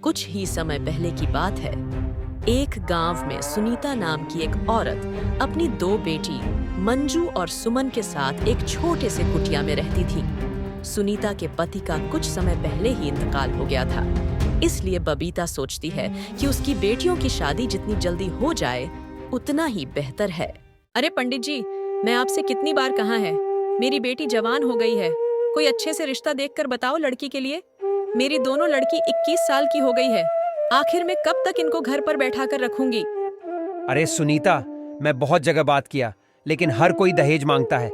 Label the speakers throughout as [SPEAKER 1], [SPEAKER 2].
[SPEAKER 1] कुछ ही समय पहले की बात है। एक गांव में सुनीता नाम की एक औरत अपनी दो बेटी मंजू और सुमन के साथ एक छोटे से कुटिया में रहती थी। सुनीता के पति का कुछ समय पहले ही इंतकाल हो गया था, इसलिए बबीता सोचती है कि उसकी बेटियों की शादी जितनी जल्दी हो जाए उतना ही बेहतर है। अरे पंडित जी, मैं आपसे कितनी बार कहा है, मेरी बेटी जवान हो गई है, कोई अच्छे से रिश्ता देखकर बताओ लड़की के लिए। मेरी दोनों लड़की 21 साल की हो गई है, आखिर में कब तक इनको घर पर बैठा कर रखूंगी।
[SPEAKER 2] अरे सुनीता, मैं बहुत जगह बात किया, लेकिन हर कोई दहेज मांगता है।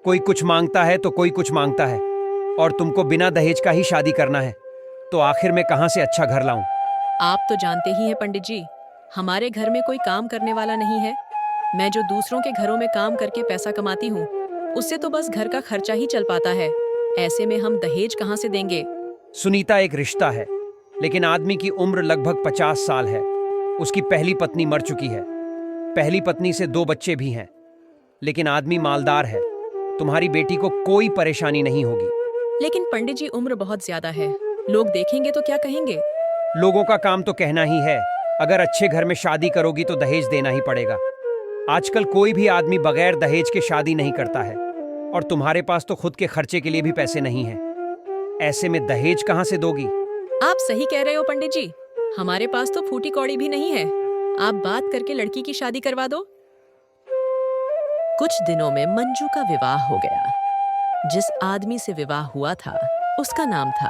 [SPEAKER 2] कोई कुछ मांगता है तो कोई कुछ मांगता है, और तुमको बिना दहेज का ही शादी करना है, तो आखिर में कहाँ से अच्छा घर लाऊं?
[SPEAKER 1] आप तो जानते ही हैं पंडित जी, हमारे घर में कोई काम करने वाला नहीं है। मैं जो दूसरों के घरों में काम करके पैसा कमाती हूँ, उससे तो बस घर का खर्चा ही चल पाता है। ऐसे में हम दहेज कहाँ से देंगे।
[SPEAKER 2] सुनीता, एक रिश्ता है, लेकिन आदमी की उम्र लगभग 50 साल है। उसकी पहली पत्नी मर चुकी है, पहली पत्नी से 2 बच्चे भी हैं, लेकिन आदमी मालदार है। तुम्हारी बेटी को कोई परेशानी नहीं होगी।
[SPEAKER 1] लेकिन पंडित जी, उम्र बहुत ज्यादा है, लोग देखेंगे तो क्या कहेंगे।
[SPEAKER 2] लोगों का काम तो कहना ही है। अगर अच्छे घर में शादी करोगी तो दहेज देना ही पड़ेगा। आजकल कोई भी आदमी बगैर दहेज के शादी नहीं करता है, और तुम्हारे पास तो खुद के खर्चे के लिए भी पैसे नहीं हैं। ऐसे में दहेज कहाँ से दोगी?
[SPEAKER 1] आप सही कह रहे हो पंडित जी, हमारे पास तो फूटी कौड़ी भी नहीं है। आप बात करके लड़की की शादी करवा दो। कुछ दिनों में मंजू का विवाह हो गया। जिस आदमी से विवाह हुआ था उसका नाम था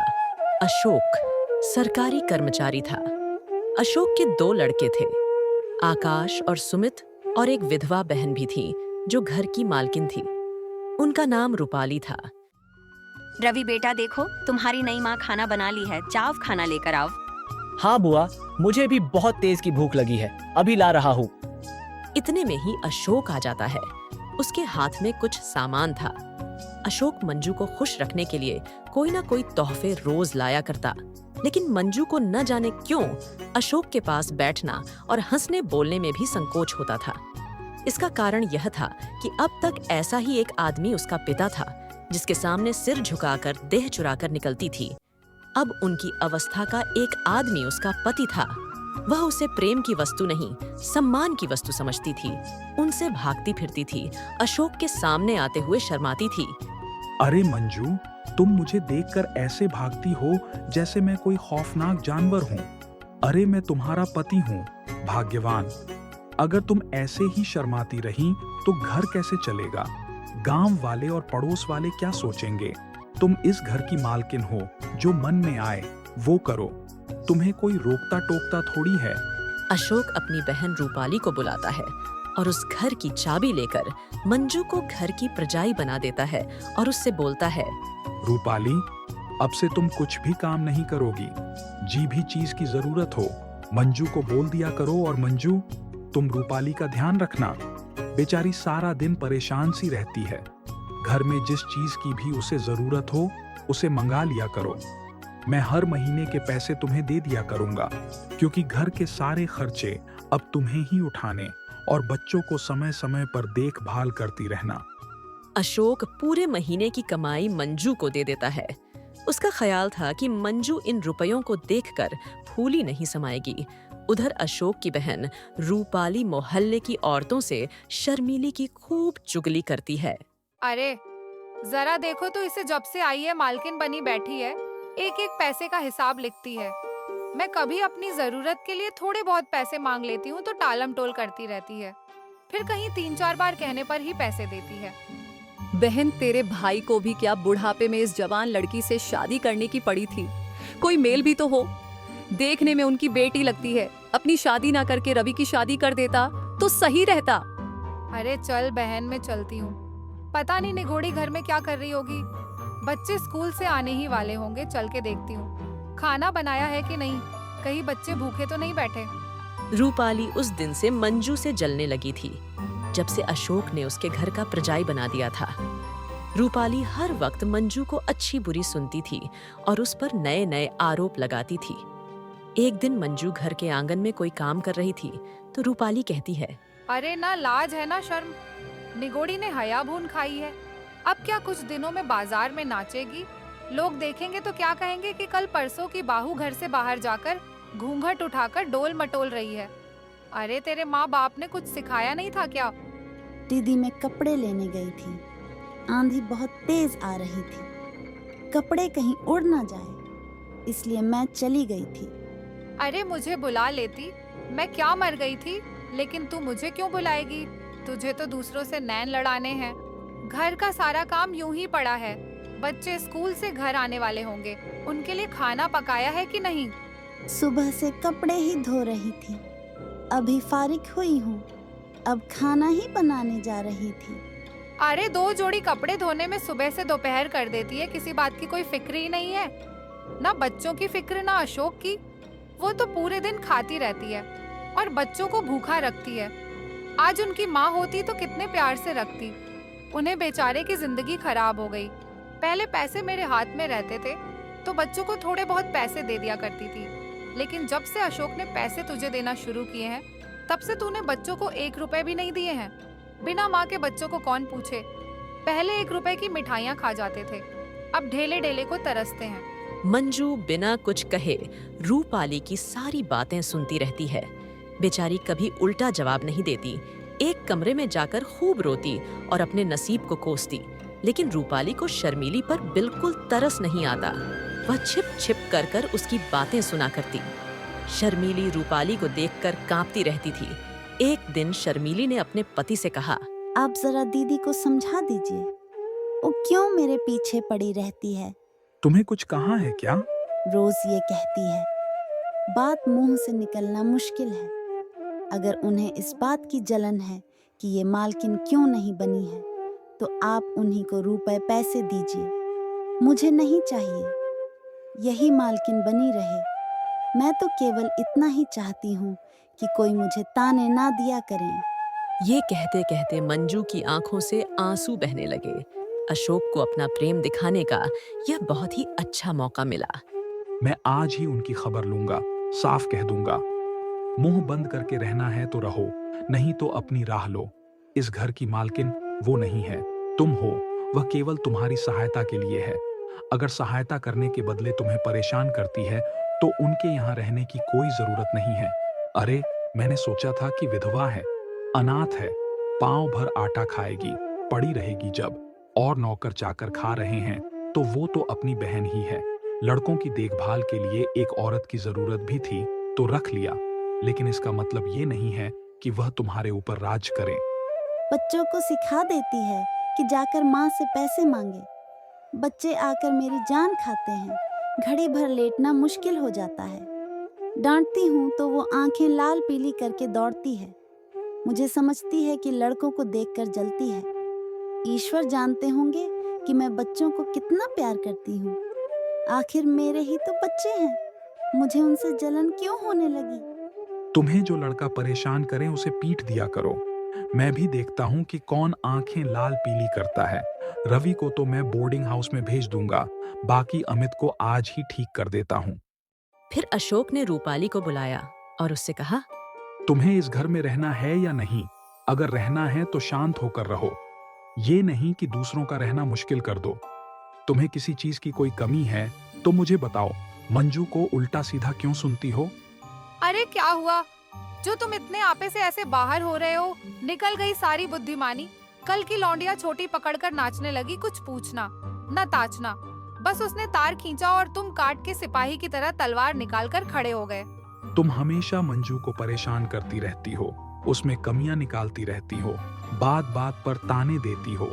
[SPEAKER 1] अशोक, सरकारी कर्मचारी था। अशोक के 2 लड़के थे, आकाश और सुमित, और एक विधवा बहन भी थी जो घर की मालकिन थी। उनका नाम रूपाली था।
[SPEAKER 3] रवि बेटा, देखो तुम्हारी नई माँ खाना बना ली है, जाओ खाना लेकर आओ।
[SPEAKER 4] हाँ बुआ, मुझे भी बहुत तेज की भूख लगी है, अभी ला रहा हूँ।
[SPEAKER 1] इतने में ही अशोक आ जाता है। उसके हाथ में कुछ सामान था। अशोक मंजू को खुश रखने के लिए कोई ना कोई तोहफे रोज लाया करता, लेकिन मंजू को न जाने क्यों अशोक के पास बैठना और हंसने बोलने में भी संकोच होता था। इसका कारण यह था कि अब तक ऐसा ही एक आदमी उसका पिता था, जिसके सामने सिर झुकाकर देह चुराकर निकलती थी। अब उनकी अवस्था का एक आदमी उसका पति था। वह उसे प्रेम की वस्तु नहीं, सम्मान की वस्तु समझती थी। उनसे भागती फिरती थी, अशोक के सामने आते हुए शर्माती थी।
[SPEAKER 5] अरे मंजू, तुम मुझे देखकर ऐसे भागती हो जैसे मैं कोई खौफनाक जानवर हूँ। अरे मैं तुम्हारा पति हूँ, भाग्यवान। अगर तुम ऐसे ही शर्माती रही तो घर कैसे चलेगा? गांव वाले और पड़ोस वाले क्या सोचेंगे? तुम इस घर की मालकिन हो, जो मन में आए वो करो, तुम्हें कोई रोकता टोकता थोड़ी है।
[SPEAKER 1] अशोक अपनी बहन रूपाली को बुलाता है और उस घर की चाबी लेकर मंजू को घर की प्रजाई बना देता है और उससे बोलता है,
[SPEAKER 5] रूपाली, अब से तुम कुछ भी काम नहीं करोगी। जी भी चीज की जरूरत हो मंजू को बोल दिया करो, और मंजू, तुम रूपाली का ध्यान रखना। बेचारी सारा दिन परेशान सी रहती है। घर में जिस चीज की भी उसे जरूरत हो उसे मंगा लिया करो। मैं हर महीने के पैसे तुम्हें दे दिया करूंगा, क्योंकि घर के सारे खर्चे अब तुम्हें ही उठाने और बच्चों को समय समय पर देखभाल करती रहना।
[SPEAKER 1] अशोक पूरे महीने की कमाई मंजू को दे देता है। उसका ख्याल था कि मंजू इन रुपयों को देखकर फूली नहीं समाएगी। उधर अशोक की बहन रूपाली मोहल्ले की औरतों से शर्मीली की खूब चुगली करती है।
[SPEAKER 6] अरे जरा देखो तो, इसे जब से आई है मालकिन बनी बैठी है, एक एक पैसे का हिसाब लिखती है। मैं कभी अपनी जरूरत के लिए थोड़े बहुत पैसे मांग लेती हूँ तो टालम टोल करती रहती है, फिर कहीं 3-4 बार कहने पर ही पैसे देती है।
[SPEAKER 7] बहन, तेरे भाई को भी क्या बुढ़ापे में इस जवान लड़की से शादी करने की पड़ी थी? कोई मेल भी तो हो। देखने में उनकी बेटी लगती है, अपनी शादी ना करके रवि की शादी कर देता तो सही रहता।
[SPEAKER 6] अरे चल बहन, मैं चलती हूँ। पता नहीं निगोड़ी घर में क्या कर रही होगी। बच्चे स्कूल से आने ही वाले होंगे, चल के देखती हूँ खाना बनाया है कि नहीं, कहीं बच्चे भूखे तो नहीं बैठे।
[SPEAKER 1] रूपाली उस दिन से मंजू से जलने लगी थी, जब से अशोक ने उसके घर का प्रजाई बना दिया था। रूपाली हर वक्त मंजू को अच्छी बुरी सुनती थी और उस पर नए नए आरोप लगाती थी। एक दिन मंजू घर के आंगन में कोई काम कर रही थी तो रूपाली कहती है,
[SPEAKER 6] अरे ना लाज है ना शर्म, निगोड़ी ने हया भून खाई है। अब क्या कुछ दिनों में बाजार में नाचेगी, लोग देखेंगे तो क्या कहेंगे कि कल परसों की बाहू घर से बाहर जाकर घूंघट उठाकर डोल मटोल रही है। अरे तेरे माँ बाप ने कुछ सिखाया नहीं था क्या?
[SPEAKER 8] दीदी मैं कपड़े लेने गई थी। आंधी बहुत तेज आ रही थी। कपड़े कहीं उड़ ना जाए, इसलिए मैं चली गई थी।
[SPEAKER 6] अरे मुझे बुला लेती, मैं क्या मर गई थी? लेकिन तू मुझे क्यों बुलाएगी? तुझे तो दूसरों से नैन लड़ाने हैं। घर का सारा काम यूं ही पड़ा है। बच्चे स्कूल से घर आने वाले होंगे, उनके लिए खाना पकाया है कि नहीं?
[SPEAKER 8] सुबह से कपड़े ही धो रही थी, अभी फारिग हुई हूँ। अब खाना ही बनाने जा रही थी।
[SPEAKER 6] अरे 2 जोड़ी कपड़े धोने में सुबह से दोपहर कर देती है, किसी बात की कोई फिक्र ही नहीं है। ना बच्चों की फिक्र ना अशोक की, वो तो पूरे दिन खाती रहती है और बच्चों को भूखा रखती है। आज उनकी माँ होती तो कितने प्यार से रखती। उन्हें बेचारे की जिंदगी खराब हो गई। पहले पैसे मेरे हाथ में रहते थे तो बच्चों को थोड़े बहुत पैसे दे दिया करती थी, लेकिन जब से अशोक ने पैसे तुझे देना शुरू किए हैं तब से तूने बच्चों को 1 रुपए भी नहीं दिए हैं। बिना माँ के बच्चों को कौन पूछे? पहले 1 रुपए की मिठाइयाँ खा जाते थे, अब ढेले ढेले को तरसते हैं।
[SPEAKER 1] मंजू बिना कुछ कहे रूपाली की सारी बातें सुनती रहती है। बेचारी कभी उल्टा जवाब नहीं देती। एक कमरे में जाकर खूब रोती और अपने नसीब को कोसती, लेकिन रूपाली को शर्मीली पर बिल्कुल तरस नहीं आता। वह छिप छिप कर कर उसकी बातें सुना करती। शर्मीली रूपाली को देखकर कांपती रहती थी। एक दिन शर्मीली ने अपने पति से कहा,
[SPEAKER 8] आप जरा दीदी को समझा दीजिए, वो क्यों मेरे पीछे पड़ी रहती है?
[SPEAKER 5] तुम्हें कुछ कहा है क्या?
[SPEAKER 8] रोज ये कहती है। बात मुंह से निकलना मुश्किल है। अगर उन्हें इस बात की जलन है कि ये मालकिन क्यों नहीं बनी है, तो आप उन्हीं को रुपए पैसे दीजिए। मुझे नहीं चाहिए, यही मालकिन बनी रहे। मैं तो केवल इतना ही चाहती हूँ कि कोई मुझे ताने ना दिया करें।
[SPEAKER 1] ये कहते कहते मंजू की आंखों से आंसू बहने लगे। अशोक को अपना प्रेम दिखाने का यह बहुत ही अच्छा मौका मिला।
[SPEAKER 5] मैं आज ही उनकी खबर लूंगा, साफ कह दूंगा। मुंह बंद करके रहना है तो रहो, नहीं तो अपनी राह लो। इस घर की मालकिन वो नहीं है, तुम हो। वह केवल तुम्हारी सहायता के लिए है। अगर सहायता करने के बदले तुम्हें परेशान करती है तो उनके यहाँ रहने की कोई जरूरत नहीं है। अरे मैंने सोचा था कि विधवा है, अनाथ है, पांव भर आटा खाएगी, पड़ी रहेगी। जब और नौकर चाकर खा रहे हैं तो वो तो अपनी बहन ही है। लड़कों की देखभाल के लिए एक औरत की जरूरत भी थी तो रख लिया, लेकिन इसका मतलब ये नहीं है कि वह तुम्हारे ऊपर राज करे।
[SPEAKER 8] बच्चों को सिखा देती है कि जाकर माँ से पैसे मांगे। बच्चे आकर मेरी जान खाते हैं। घड़ी भर लेटना मुश्किल हो जाता है। डांटती हूँ तो वो आंखें लाल पीली करके दौड़ती है। मुझे समझती है कि लड़कों को देखकर जलती है। ईश्वर जानते होंगे कि मैं बच्चों को कितना प्यार करती हूँ। आखिर मेरे ही तो बच्चे हैं, मुझे उनसे जलन क्यों होने लगी?
[SPEAKER 5] तुम्हें जो लड़का परेशान करे उसे पीट दिया करो। मैं भी देखता हूँ कि कौन आंखें लाल पीली करता है। रवि को तो मैं बोर्डिंग हाउस में भेज दूंगा, बाकी अमित को आज ही ठीक कर देता हूँ।
[SPEAKER 1] फिर अशोक ने रूपाली को बुलाया और उससे कहा,
[SPEAKER 5] तुम्हें इस घर में रहना है या नहीं? अगर रहना है तो शांत होकर रहो, ये नहीं कि दूसरों का रहना मुश्किल कर दो। तुम्हें किसी चीज की कोई कमी है तो मुझे बताओ। मंजू को उल्टा सीधा क्यों सुनती हो?
[SPEAKER 6] अरे क्या हुआ जो तुम इतने आपे से ऐसे बाहर हो रहे हो? निकल गई सारी बुद्धिमानी। कल की लौंडिया छोटी पकड़कर नाचने लगी, कुछ पूछना न ताचना। बस उसने तार खींचा और तुम काट के सिपाही की तरह तलवार निकालकर खड़े हो गए।
[SPEAKER 5] तुम हमेशा मंजू को परेशान करती रहती हो, उसमें कमियां निकालती रहती हो, बात बात पर ताने देती हो।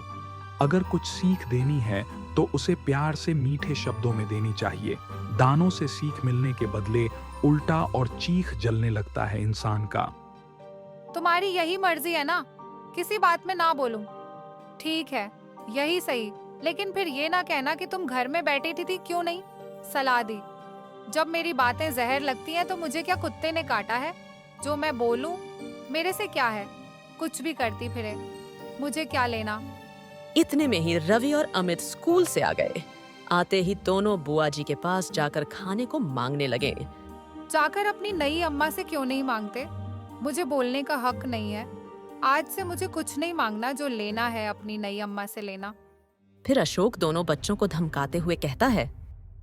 [SPEAKER 5] अगर कुछ सीख देनी है तो उसे प्यार से मीठे शब्दों में देनी चाहिए। दानों से सीख मिलने के बदले उल्टा और चीख जलने लगता है इंसान का।
[SPEAKER 6] तुम्हारी यही मर्जी है ना, किसी बात में ना बोलूं। ठीक है, यही सही, लेकिन फिर ये ना कहना कि तुम घर में बैठी थी क्यों नहीं सलाह दी। जब मेरी बातें जहर लगती हैं तो मुझे क्या कुत्ते ने काटा है? जो मैं बोलूं मेरे से क्या है, कुछ भी करती फिरे, मुझे क्या लेना।
[SPEAKER 1] इतने में ही रवि और अमित स्कूल से आ गए। आते ही दोनों बुआ जी के पास जाकर खाने को मांगने लगे।
[SPEAKER 6] जाकर अपनी नई अम्मा से क्यों नहीं मांगते? मुझे बोलने का हक नहीं है। आज से मुझे कुछ नहीं मांगना, जो लेना है अपनी नई अम्मा से लेना।
[SPEAKER 1] फिर अशोक दोनों बच्चों को धमकाते हुए कहता है,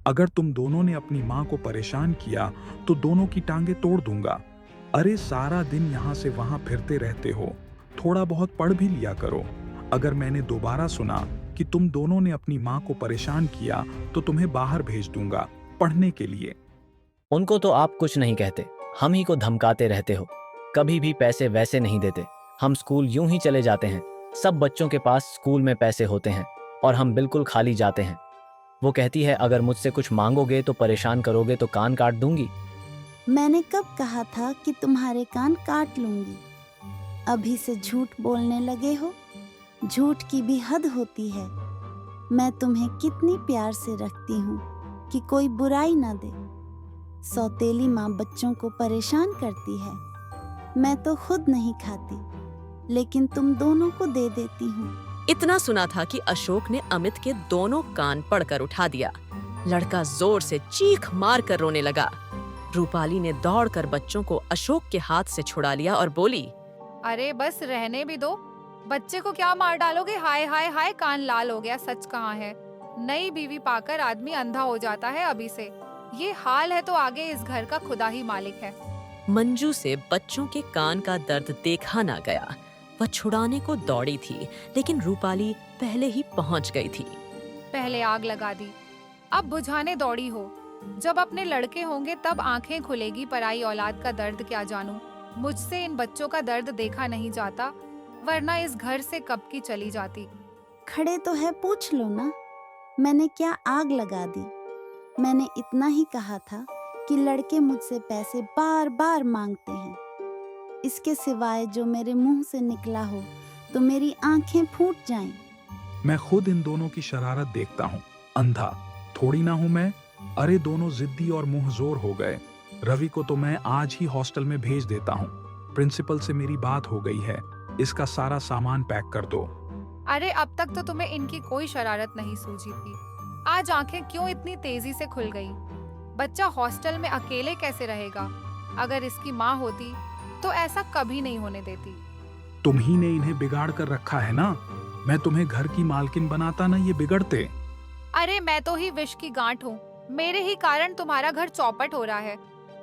[SPEAKER 5] अगर तुम दोनों ने अपनी माँ को परेशान किया तो दोनों की टांगे तोड़ दूंगा। अरे सारा दिन यहाँ से वहाँ फिरते रहते हो, थोड़ा बहुत पढ़ भी लिया करो। अगर मैंने दोबारा सुना कि तुम दोनों ने अपनी माँ को परेशान किया तो तुम्हें बाहर भेज दूंगा पढ़ने के लिए।
[SPEAKER 4] उनको तो आप कुछ नहीं कहते, हम ही को धमकाते रहते हो। कभी भी पैसे वैसे नहीं देते, हम स्कूल यूं ही चले जाते हैं। सब बच्चों के पास स्कूल में पैसे होते हैं और हम बिल्कुल खाली जाते हैं। वो कहती है अगर मुझसे कुछ मांगोगे तो परेशान करोगे तो कान काट दूंगी।
[SPEAKER 8] मैंने कब कहा था कि तुम्हारे कान काट लूंगी? अभी से झूठ बोलने लगे हो? झूठ की भी हद होती है। मैं तुम्हें कितनी प्यार से रखती हूँ कि कोई बुराई ना दे। सौतेली माँ बच्चों को परेशान करती है। मैं तो खुद नहीं खाती, लेकिन तुम दोनों को दे देती हूँ।
[SPEAKER 1] इतना सुना था कि अशोक ने अमित के दोनों कान पकड़कर उठा दिया। लड़का जोर से चीख मार कर रोने लगा। रूपाली ने दौड़कर बच्चों को अशोक के हाथ से छुड़ा लिया और बोली,
[SPEAKER 6] अरे बस रहने भी दो, बच्चे को क्या मार डालोगे? हाय हाय हाय, कान लाल हो गया। सच कहाँ है, नई बीवी पाकर आदमी अंधा हो जाता है अभी से। ये हाल है तो आगे इस घर का खुदा ही मालिक है।
[SPEAKER 1] मंजू से बच्चों के कान का दर्द देखा ना गया। वह छुड़ाने को दौड़ी थी, लेकिन रूपाली पहले ही पहुंच गई थी।
[SPEAKER 6] पहले आग लगा दी, अब बुझाने दौड़ी हो। जब अपने लड़के होंगे तब आंखें खुलेगी। पराई औलाद का दर्द क्या जानूं? मुझसे इन बच्चों का दर्द देखा नहीं जाता, वरना इस घर से कब की चली जाती।
[SPEAKER 8] खड़े तो है, पूछ लो ना, मैंने क्या आग लगा दी? मैंने इतना ही कहा था कि लड़के मुझसे पैसे बार बार मांगते हैं। इसके सिवाय जो मेरे मुंह से निकला हो तो मेरी आंखें फूट जाएं।
[SPEAKER 5] मैं खुद इन दोनों की शरारत देखता हूँ, अंधा थोड़ी ना हूँ मैं। अरे दोनों जिद्दी और मुंहजोर हो गए। रवि को तो मैं आज ही हॉस्टल में भेज देता हूँ। प्रिंसिपल से मेरी बात हो गई है, इसका सारा सामान पैक कर दो।
[SPEAKER 6] अरे अब तक तो तुम्हें इनकी कोई शरारत नहीं सूझी थी, आज आंखें क्यों इतनी तेजी से खुल गई? बच्चा हॉस्टल में अकेले कैसे रहेगा? अगर इसकी माँ होती तो ऐसा कभी नहीं होने देती।
[SPEAKER 5] तुम ही ने इन्हें बिगाड़ कर रखा है ना। मैं तुम्हें घर की मालकिन बनाता ना ये बिगड़ते।
[SPEAKER 6] अरे मैं तो ही विष की गांठ हूँ, मेरे ही कारण तुम्हारा घर चौपट हो रहा है।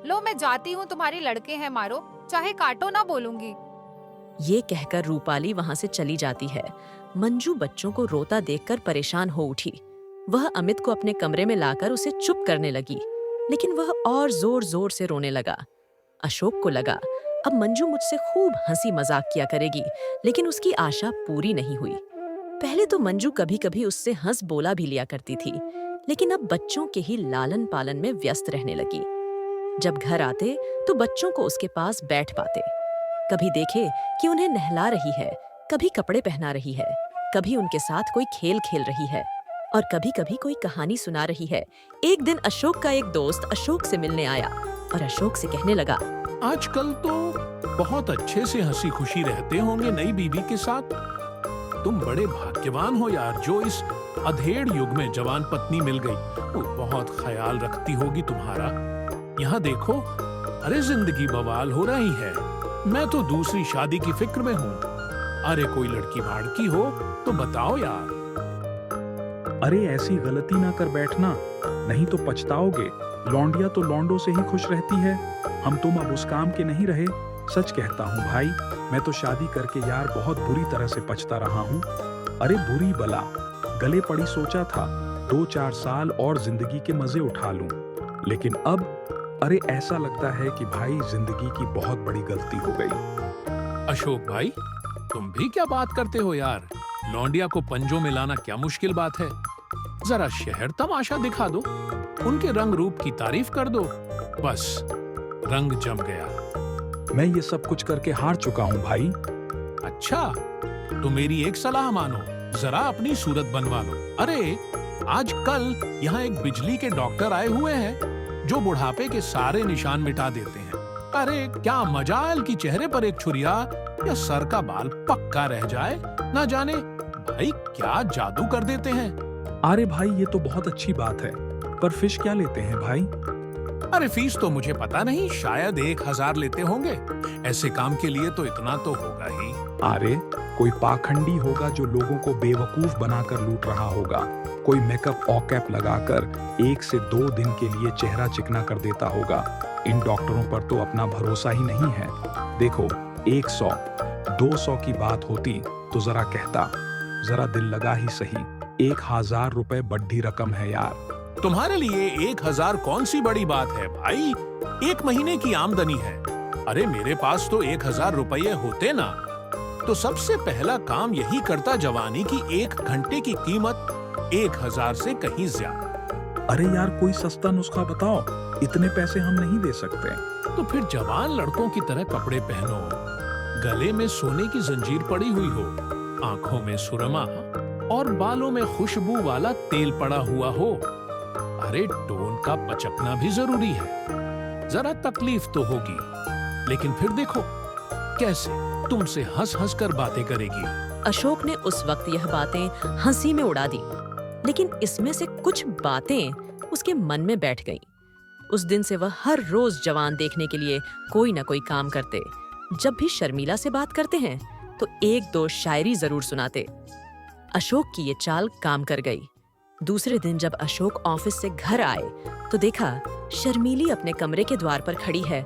[SPEAKER 6] लो मैं जाती हूँ, तुम्हारे लड़के हैं, मारो चाहे काटो, ना बोलूंगी।
[SPEAKER 1] ये कहकर रूपाली वहां से चली जाती है। मंजू बच्चों को रोता देखकर परेशान हो उठी। वह अमित को अपने कमरे में लाकर उसे चुप करने लगी, लेकिन वह और जोर जोर से रोने लगा। अशोक को लगा अब मंजू मुझसे खूब हंसी मजाक किया करेगी, लेकिन उसकी आशा पूरी नहीं हुई। पहले तो मंजू कभी कभी उससे हंस बोला भी लिया करती थी, लेकिन अब बच्चों के ही लालन पालन में व्यस्त रहने लगी। जब घर आते तो बच्चों को उसके पास बैठ पाते। कभी देखे कि उन्हें नहला रही है, कभी कपड़े पहना रही है, कभी उनके साथ कोई खेल खेल रही है और कभी कभी कोई कहानी सुना रही है। एक दिन अशोक का एक दोस्त अशोक से मिलने आया और अशोक से कहने लगा,
[SPEAKER 9] आजकल तो बहुत अच्छे से हंसी खुशी रहते होंगे नई बीवी के साथ। तुम बड़े भाग्यवान हो यार, जो इस अधेड़ युग में जवान पत्नी मिल गई। वो बहुत ख्याल रखती होगी तुम्हारा। यहाँ देखो, अरे जिंदगी बवाल हो रही है। मैं तो दूसरी शादी की फिक्र में हूँ। अरे कोई लड़की भाड़की हो तो बताओ यार।
[SPEAKER 5] अरे ऐसी गलती ना कर बैठना, नहीं तो पछताओगे। लौंडिया तो लौंडों से ही खुश रहती है। हम तुम अब उस काम के नहीं रहे। सच कहता हूँ भाई, मैं तो शादी करके यार बहुत बुरी तरह से पछता रहा हूँ। अरे बुरी बला, गले पड़ी सोचा था 2-4 साल और जिंदगी के मजे उठा लूं, लेकिन अब अरे ऐसा लगता है कि भाई जिंदगी की बहुत बड़ी गलती हो गई।
[SPEAKER 9] अशोक भाई, तुम भी क्या बात करते हो यार। लौंडिया को पंजों में लाना क्या मुश्किल बात है। जरा शहर तमाशा दिखा दो, उनके रंग रूप की तारीफ कर दो, बस रंग जम गया।
[SPEAKER 5] मैं ये सब कुछ करके हार चुका हूँ भाई।
[SPEAKER 9] अच्छा, तो मेरी एक सलाह मानो, जरा अपनी सूरत बनवा लो। अरे आजकल यहाँ एक बिजली के डॉक्टर आए हुए हैं जो बुढ़ापे के सारे निशान मिटा देते हैं। अरे क्या मजाल कि चेहरे पर एक छुरिया या सर का बाल पक्का रह जाए, ना जाने भाई क्या जादू कर देते हैं।
[SPEAKER 5] अरे भाई ये तो बहुत अच्छी बात है, पर फीस क्या लेते हैं भाई?
[SPEAKER 9] अरे फीस तो मुझे पता नहीं, शायद 1000 लेते होंगे। ऐसे काम के लिए तो इतना तो होगा ही।
[SPEAKER 5] अरे कोई पाखंडी होगा जो लोगों को बेवकूफ बनाकर लूट रहा होगा, कोई मेकअप ऑकैप लगाकर 1 से 2 दिन के लिए चेहरा चिकना कर देता होगा। इन डॉक्टरों पर तो अपना भरोसा ही नहीं है। देखो, 100, 200 की बात होती तो जरा कहता, जरा दिल लगा ही सही। 1000 रुपए बड्ढी रकम है यार।
[SPEAKER 9] तुम्हारे लिए 1000 कौन सी बड़ी बात है भाई, 1 महीने की आमदनी है। अरे मेरे पास तो 1000 रुपये होते ना, तो सबसे पहला काम यही करता जवानी की 1 घंटे की कीमत 1000 से कहीं ज्यादा।
[SPEAKER 5] अरे यार, कोई सस्ता नुस्खा बताओ, इतने पैसे हम नहीं दे सकते।
[SPEAKER 9] तो फिर जवान लड़कों की तरह कपड़े पहनो, गले में सोने की जंजीर पड़ी हुई हो, आंखों में सुरमा और बालों में खुशबू वाला तेल पड़ा हुआ हो। अरे टोन का पचकना भी जरूरी है। जरा तकलीफ तो होगी, लेकिन फिर देखो कैसे तुमसे हंस हंस कर बातें करेगी।
[SPEAKER 1] अशोक ने उस वक्त यह बातें हंसी में उड़ा दी, लेकिन इसमें से कुछ बातें उसके मन में बैठ गईं। उस दिन से वह हर रोज जवान देखने के लिए कोई न कोई काम करते। जब भी शर्मिला से बात करते हैं तो 1-2 शायरी जरूर सुनाते। अशोक की ये चाल काम कर गई। दूसरे दिन जब अशोक ऑफिस से घर आए तो देखा शर्मीली अपने कमरे के द्वार पर खड़ी है।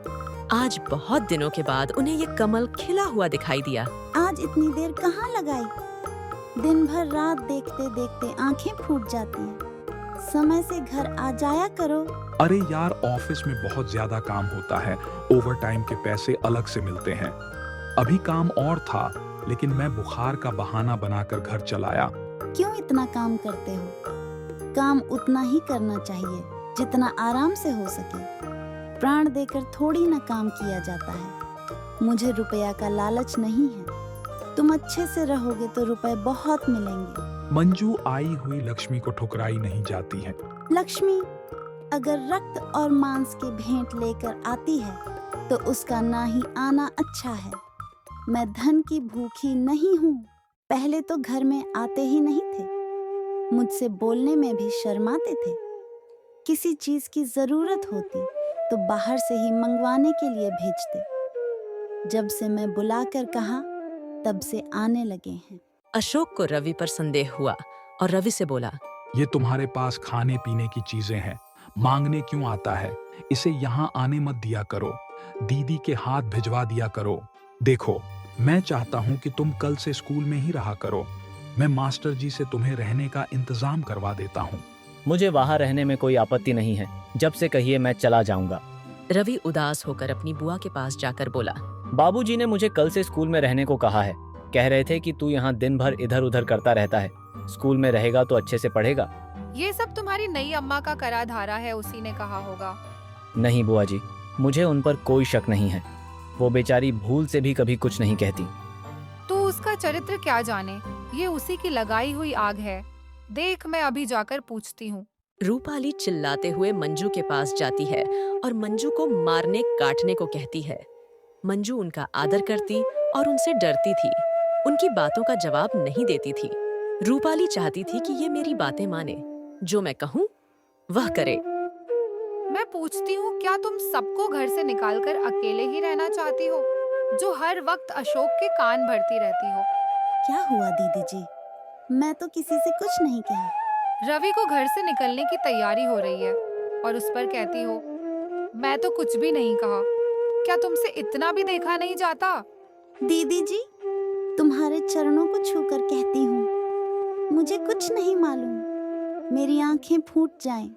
[SPEAKER 1] आज बहुत दिनों के बाद उन्हें ये कमल खिला हुआ दिखाई दिया।
[SPEAKER 8] आज इतनी देर कहाँ लगाई? दिन भर रात देखते देखते आंखें फूट जाती हैं। समय से घर आ जाया करो।
[SPEAKER 5] अरे यार, ऑफिस में बहुत ज्यादा काम होता है, ओवर टाइम के पैसे अलग से मिलते हैं। अभी काम और था, लेकिन मैं बुखार का बहाना बनाकर घर चलाया।
[SPEAKER 8] क्यों इतना काम करते हो? काम उतना ही करना चाहिए जितना आराम से हो सके। प्राण देकर थोड़ी ना काम किया जाता है। मुझे रुपया का लालच नहीं है। तुम अच्छे से रहोगे तो रुपए बहुत मिलेंगे।
[SPEAKER 5] मंजू आई हुई लक्ष्मी को ठुकराई नहीं जाती है।
[SPEAKER 8] लक्ष्मी अगर रक्त और मांस की भेंट लेकर आती है तो उसका ना ही आना अच्छा है। मैं धन की भूखी नहीं हूँ। पहले तो घर में आते ही नहीं थे, मुझसे बोलने में भी शर्माते थे। किसी चीज की जरूरत होती तो बाहर से ही मंगवाने के लिए भेजते। जब से मैं बुलाकर कहा तब से आने लगे हैं।
[SPEAKER 1] अशोक को रवि पर संदेह हुआ और रवि से बोला,
[SPEAKER 5] ये तुम्हारे पास खाने पीने की चीजें हैं, मांगने क्यों आता है? इसे यहाँ आने मत दिया करो, दीदी के हाथ भिजवा दिया करो। देखो, मैं चाहता हूँ कि तुम कल से स्कूल में ही रहा करो। मैं मास्टर जी से तुम्हें रहने का इंतजाम करवा देता हूँ।
[SPEAKER 4] मुझे वहाँ रहने में कोई आपत्ति नहीं है, जब से कहिए मैं चला जाऊंगा।
[SPEAKER 1] रवि उदास होकर अपनी बुआ के पास जाकर बोला,
[SPEAKER 4] बाबूजी ने मुझे कल से स्कूल में रहने को कहा है। कह रहे थे कि तू यहाँ दिन भर इधर उधर करता रहता है, स्कूल में रहेगा तो अच्छे से पढ़ेगा।
[SPEAKER 6] ये सब तुम्हारी नई अम्मा का करा धारा है, उसी ने कहा होगा।
[SPEAKER 4] नहीं बुआ जी, मुझे उन पर कोई शक नहीं है। वो बेचारी भूल से भी कभी कुछ नहीं कहती।
[SPEAKER 6] तू उसका चरित्र क्या जाने, ये उसी की लगाई हुई आग है। देख, मैं अभी जाकर पूछती हूँ।
[SPEAKER 1] रूपाली चिल्लाते हुए मंजू के पास जाती है और मंजू को मारने काटने को कहती है। मंजू उनका आदर करती और उनसे डरती थी, उनकी बातों का जवाब नहीं देती थी। रूपाली चाहती थी कि ये मेरी बातें माने, जो मैं कहूँ वह करे।
[SPEAKER 6] मैं पूछती हूँ, क्या तुम सबको घर से निकालकर अकेले ही रहना चाहती हो, जो हर वक्त अशोक के कान भरती रहती हो?
[SPEAKER 8] क्या हुआ दीदी जी? मैं तो किसी से कुछ नहीं कहा।
[SPEAKER 6] रवि को घर से निकलने की तैयारी हो रही है और उस पर कहती हो मैं तो कुछ भी नहीं कहा। क्या तुमसे इतना भी देखा नहीं जाता?
[SPEAKER 8] दीदी जी, तुम्हारे चरणों को छूकर कहती हूँ, मुझे कुछ नहीं मालूम। मेरी आंखें फूट जाएं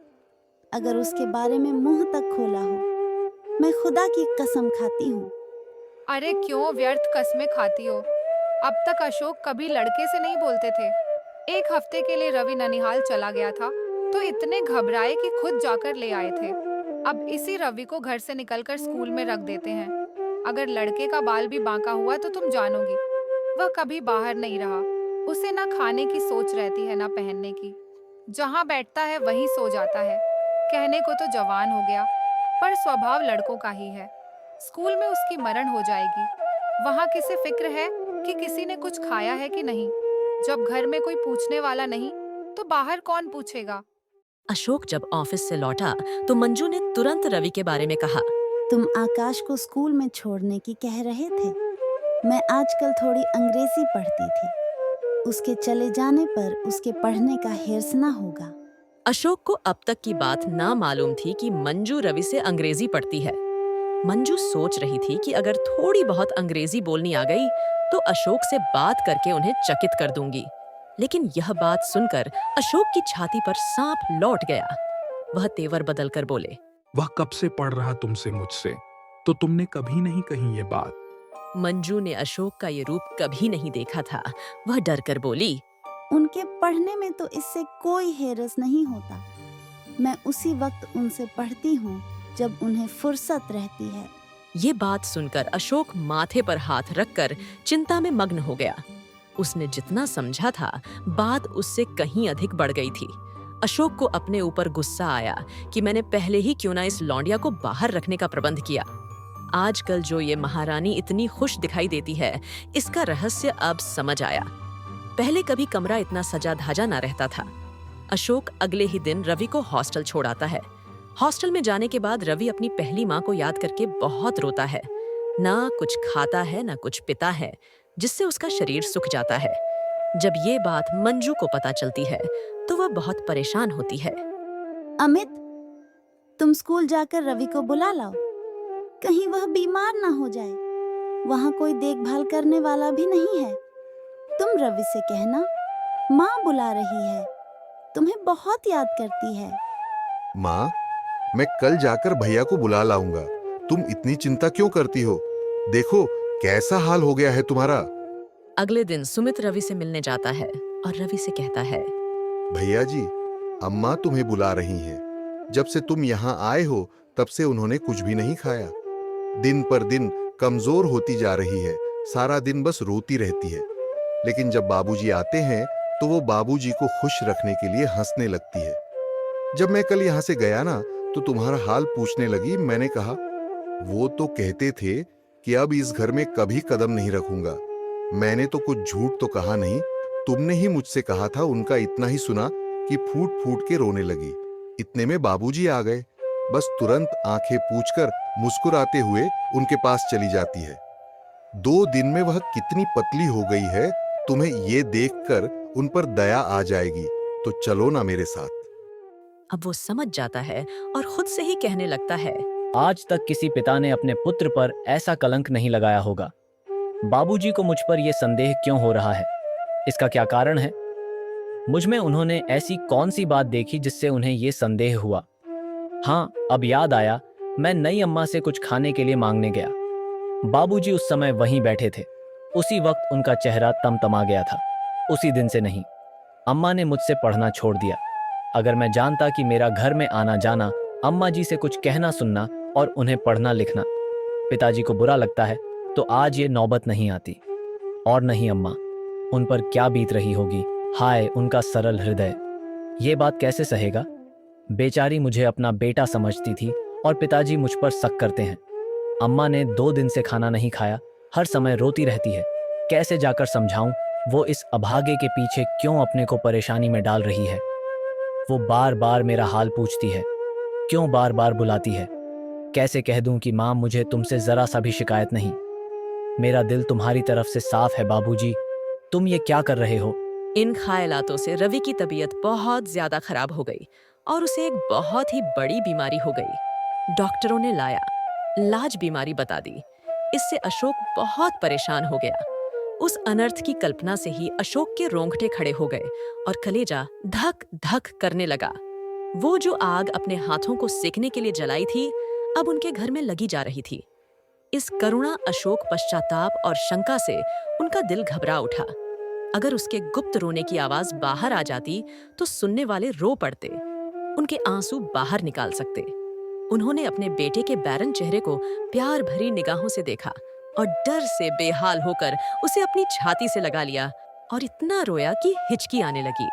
[SPEAKER 8] अगर उसके बारे में मुंह तक खोला हो। मैं खुदा की कसम खाती हूँ।
[SPEAKER 6] अरे क्यों व्यर्थ कस्में खाती हो? अब तक अशोक कभी लड़के से नहीं बोलते थे। 1 हफ्ते के लिए रवि ननिहाल चला गया था तो इतने घबराए कि खुद जाकर ले आए थे। अब इसी रवि को घर से निकलकर स्कूल में रख देते हैं। अगर लड़के का बाल भी बांका हुआ तो तुम जानोगी। वह कभी बाहर नहीं रहा। उसे ना खाने की सोच रहती है ना पहनने की। जहाँ बैठता है वहीं सो जाता है। कहने को तो जवान हो गया, पर स्वभाव लड़कों का ही है। स्कूल में उसकी मरण हो जाएगी। वहाँ किसे फिक्र है कि किसी ने कुछ खाया है कि नहीं? जब घर में कोई पूछने वाला नहीं तो बाहर कौन पूछेगा?
[SPEAKER 1] अशोक जब ऑफिस से लौटा तो मंजू ने तुरंत रवि के बारे में कहा।
[SPEAKER 8] तुम आकाश को स्कूल में छोड़ने की कह रहे थे, मैं आजकल थोड़ी अंग्रेजी पढ़ती थी। उसके चले जाने पर उसके पढ़ने का हिर्स ना होगा।
[SPEAKER 1] अशोक को अब तक की बात ना मालूम थी कि मंजू रवि से अंग्रेजी पढ़ती है। मंजू सोच रही थी कि अगर थोड़ी बहुत अंग्रेजी बोलनी आ गई तो अशोक से बात करके उन्हें चकित कर दूंगी। लेकिन यह बात सुनकर अशोक की छाती पर सांप लौट गया। वह तेवर बदलकर बोले,
[SPEAKER 5] वह कब से पढ़ रहा तुमसे मुझसे, तो तुमने कभी नहीं कही ये बात।
[SPEAKER 1] मंजू ने अशोक का ये रूप कभी नहीं देखा था। वह डर कर बोली,
[SPEAKER 8] उनके पढ़ने में तो इससे कोई हेरस नहीं होता। मैं उसी वक्त उनसे पढ़ती हूँ जब उन्हें फुर्सत रहती है।
[SPEAKER 1] ये बात सुनकर अशोक माथे पर हाथ रखकर चिंता में मग्न हो गया। उसने जितना समझा था बात उससे कहीं अधिक बढ़ गई थी। अशोक को अपने ऊपर गुस्सा आया कि मैंने पहले ही क्यों ना इस लौंडिया को बाहर रखने का प्रबंध किया। आजकल जो ये महारानी इतनी खुश दिखाई देती है, इसका रहस्य अब समझ आया। पहले कभी कमरा इतना सजा धाजा ना रहता था। अशोक अगले ही दिन रवि को हॉस्टल छोड़ आता है। हॉस्टल में जाने के बाद रवि अपनी पहली माँ को याद करके बहुत रोता है। ना कुछ खाता है ना कुछ पीता है, जिससे उसका शरीर सूख जाता है। जब ये बात मंजू को पता चलती है तो वह बहुत परेशान होती है।
[SPEAKER 8] अमित, तुम स्कूल जाकर रवि को बुला लाओ, कहीं वह बीमार ना हो जाए। वहाँ कोई देखभाल करने वाला भी नहीं है। तुम रवि से कहना, माँ बुला रही है, तुम्हें बहुत याद करती है।
[SPEAKER 10] माँ, मैं कल जाकर भैया को बुला लाऊंगा। तुम इतनी चिंता क्यों करती हो? देखो कैसा हाल हो गया है तुम्हारा।
[SPEAKER 1] अगले दिन सुमित रवि से मिलने जाता है और रवि से कहता है,
[SPEAKER 10] भैया जी, अम्मा तुम्हें बुला रही हैं। जब से तुम यहाँ आए हो तब से उन्होंने कुछ भी नहीं खाया। दिन पर दिन कमजोर होती जा रही है, सारा दिन बस रोती रहती है। लेकिन जब बाबूजी आते हैं तो वो बाबूजी को खुश रखने के लिए हंसने लगती है। जब मैं कल यहाँ से गया ना तो तुम्हारा हाल पूछने लगी। मैंने कहा, वो तो कहते थे कि अब इस घर में कभी कदम नहीं रखूंगा। मैंने तो कुछ झूठ तो कहा नहीं, तुमने ही मुझसे कहा था। उनका इतना ही सुना कि फूट फूट के रोने लगी। इतने में बाबूजी आ गए। बस तुरंत आंखें पूछकर मुस्कुराते हुए उनके पास चली जाती है। 2 दिन में वह कितनी पतली हो गई है, तुम्हें ये देखकर उन पर दया आ जाएगी। तो चलो ना मेरे साथ।
[SPEAKER 1] अब वो समझ जाता है और खुद से ही कहने लगता है,
[SPEAKER 4] आज तक किसी पिता ने अपने पुत्र पर ऐसा कलंक नहीं लगाया होगा। बाबूजी को मुझ पर यह संदेह क्यों हो रहा है? इसका क्या कारण है? मुझ में उन्होंने ऐसी कौन सी बात देखी जिससे उन्हें यह संदेह हुआ? हाँ, अब याद आया, मैं नई अम्मा से कुछ खाने के लिए मांगने गया। बाबूजी उस समय वहीं बैठे थे। उसी वक्त उनका चेहरा तमतमा गया था। उसी दिन से नहीं, अम्मा ने मुझसे पढ़ना छोड़ दिया। अगर मैं जानता कि मेरा घर में आना जाना, अम्मा जी से कुछ कहना सुनना और उन्हें पढ़ना लिखना पिताजी को बुरा लगता है, तो आज ये नौबत नहीं आती। और नहीं अम्मा, उन पर क्या बीत रही होगी। हाय उनका सरल हृदय, ये बात कैसे सहेगा? बेचारी मुझे अपना बेटा समझती थी और पिताजी मुझ पर शक करते हैं। अम्मा ने 2 दिन से खाना नहीं खाया, हर समय रोती रहती है। कैसे जाकर समझाऊं वो इस अभागे के पीछे क्यों अपने को परेशानी में डाल रही है? वो बार बार मेरा हाल पूछती है, क्यों बार बार बुलाती है। कैसे कह दूं कि माँ, मुझे तुमसे जरा सा भी शिकायत नहीं। मेरा दिल तुम्हारी तरफ से साफ है बाबूजी, तुम ये क्या कर रहे हो?
[SPEAKER 1] इन ख्यालातों से रवि की तबीयत बहुत ज्यादा खराब हो गई और उसे एक बहुत ही बड़ी बीमारी हो गई। डॉक्टरों ने लाया, लाज बीमारी बता दी। इससे अशोक बहुत परेशान हो गया। उस अनर्थ की कल्पना से ही अशोक के रोंगटे खड़े हो गए और कलेजा धक धक करने लगा। वो जो आग अपने हाथों को सेकने के लिए जलाई थी, अब उनके घर में लगी जा रही थी। इस करुणा, अशोक, पश्चाताप और शंका से उनका दिल घबरा उठा। अगर उसके गुप्त रोने की आवाज बाहर आ जाती तो सुनने वाले रो पड़ते, उनके आंसू बाहर निकाल सकते। उन्होंने अपने बेटे के बैरन चेहरे को प्यार भरी निगाहों से देखा और डर से बेहाल होकर उसे अपनी छाती से लगा लिया और इतना रोया कि हिचकी आने लगी।